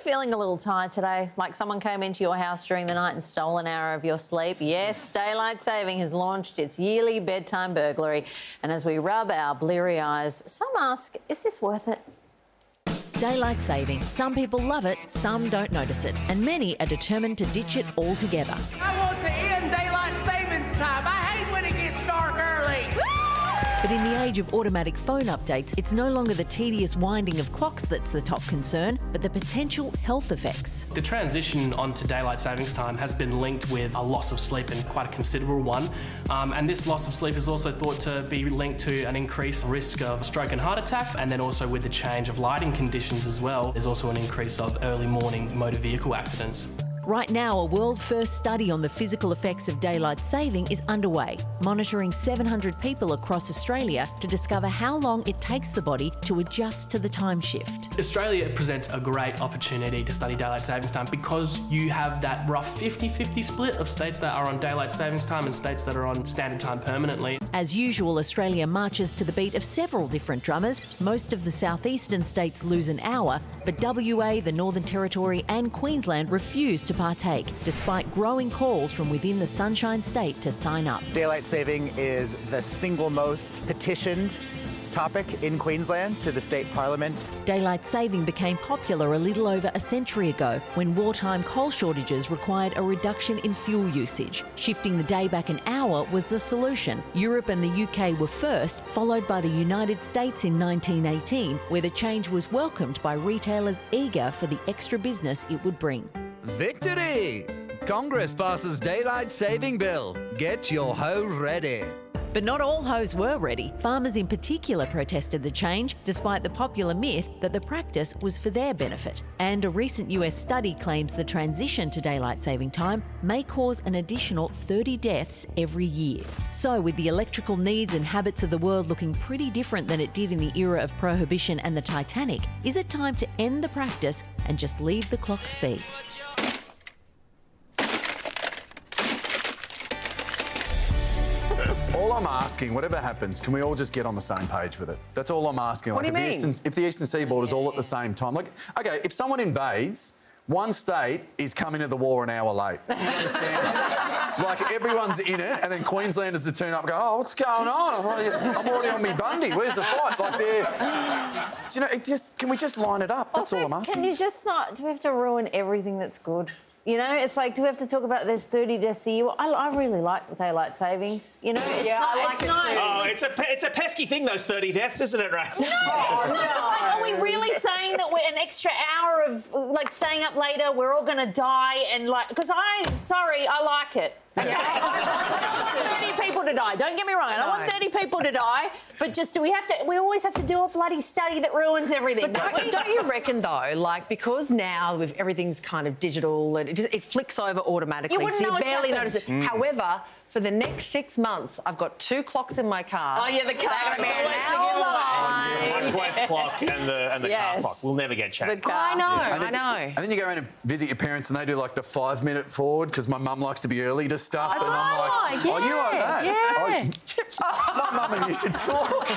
feeling a little tired today? Like someone came into your house during the night and stole an hour of your sleep? Yes, Daylight Saving has launched its yearly bedtime burglary. And as we rub our bleary eyes, some ask, is this worth it? Daylight saving. Some people love it, some don't notice it, and many are determined to ditch it altogether. I want to end daylight savings time. I hate when it gets dark early. But in the age of automatic phone updates, it's no longer the tedious winding of clocks that's the top concern, but the potential health effects. The transition onto daylight savings time has been linked with a loss of sleep, and quite a considerable one. And this loss of sleep is also thought to be linked to an increased risk of stroke and heart attack, and then also with the change of lighting conditions as well, there's also an increase of early morning motor vehicle accidents. Right now, a world-first study on the physical effects of daylight saving is underway, monitoring 700 people across Australia to discover how long it takes the body to adjust to the time shift. Australia presents a great opportunity to study daylight savings time because you have that rough 50-50 split of states that are on daylight savings time and states that are on standard time permanently. As usual, Australia marches to the beat of several different drummers. Most of the southeastern states lose an hour, but WA, the Northern Territory and Queensland refuse to partake, despite growing calls from within the Sunshine State to sign up. Daylight saving is the single most petitioned topic in Queensland to the state parliament. Daylight saving became popular a little over a century ago when wartime coal shortages required a reduction in fuel usage. Shifting the day back an hour was the solution. Europe and the UK were first, followed by the United States in 1918, where the change was welcomed by retailers eager for the extra business it would bring. Victory! Congress passes Daylight Saving Bill. Get your hoe ready. But not all hoes were ready. Farmers in particular protested the change, despite the popular myth that the practice was for their benefit. And a recent US study claims the transition to daylight saving time may cause an additional 30 deaths every year. So, with the electrical needs and habits of the world looking pretty different than it did in the era of Prohibition and the Titanic, is it time to end the practice and just leave the clocks be? All I'm asking, whatever happens, can we all just get on the same page with it? That's all I'm asking. What do you mean? If the Eastern Seaboard is all at the same time, like, okay, if someone invades, one state is coming to the war an hour late. Do you understand? Like, everyone's in it, and then Queenslanders to turn up and go, oh, what's going on? I'm already on me Bundy. Where's the fight? Like, do you know, can we just line it up? That's Also, all I'm asking. can you just not... Do we have to ruin everything that's good? You know, it's like, do we have to talk about there's 30 deaths a year? I really like daylight savings. You know, it's nice. Oh, it's a pesky thing, those 30 deaths, isn't it, Ray? No. Like, are we really saying that we're an extra hour of, like, staying up later, we're all going to die and, like... Because I'm sorry, I like it. Okay? I don't want 30 people to die. Don't get me wrong. I don't want 30 people to die. But just we always have to do a bloody study that ruins everything. But don't you reckon, though, like, because now with everything's kind of digital and it flicks over automatically, You wouldn't so know you it's barely happened. notice it. However, for the next 6 months, I've got 2 clocks in my car. Oh, yeah, the car. They're gonna be Always an hour behind. Microwave clock and the car clock will never get changed. I know, I know. And then you go around and visit your parents and they do like the 5-minute forward because my mum likes to be early to stuff. And I'm like, yeah, oh, you like that? yeah. Oh, my mum and you should talk.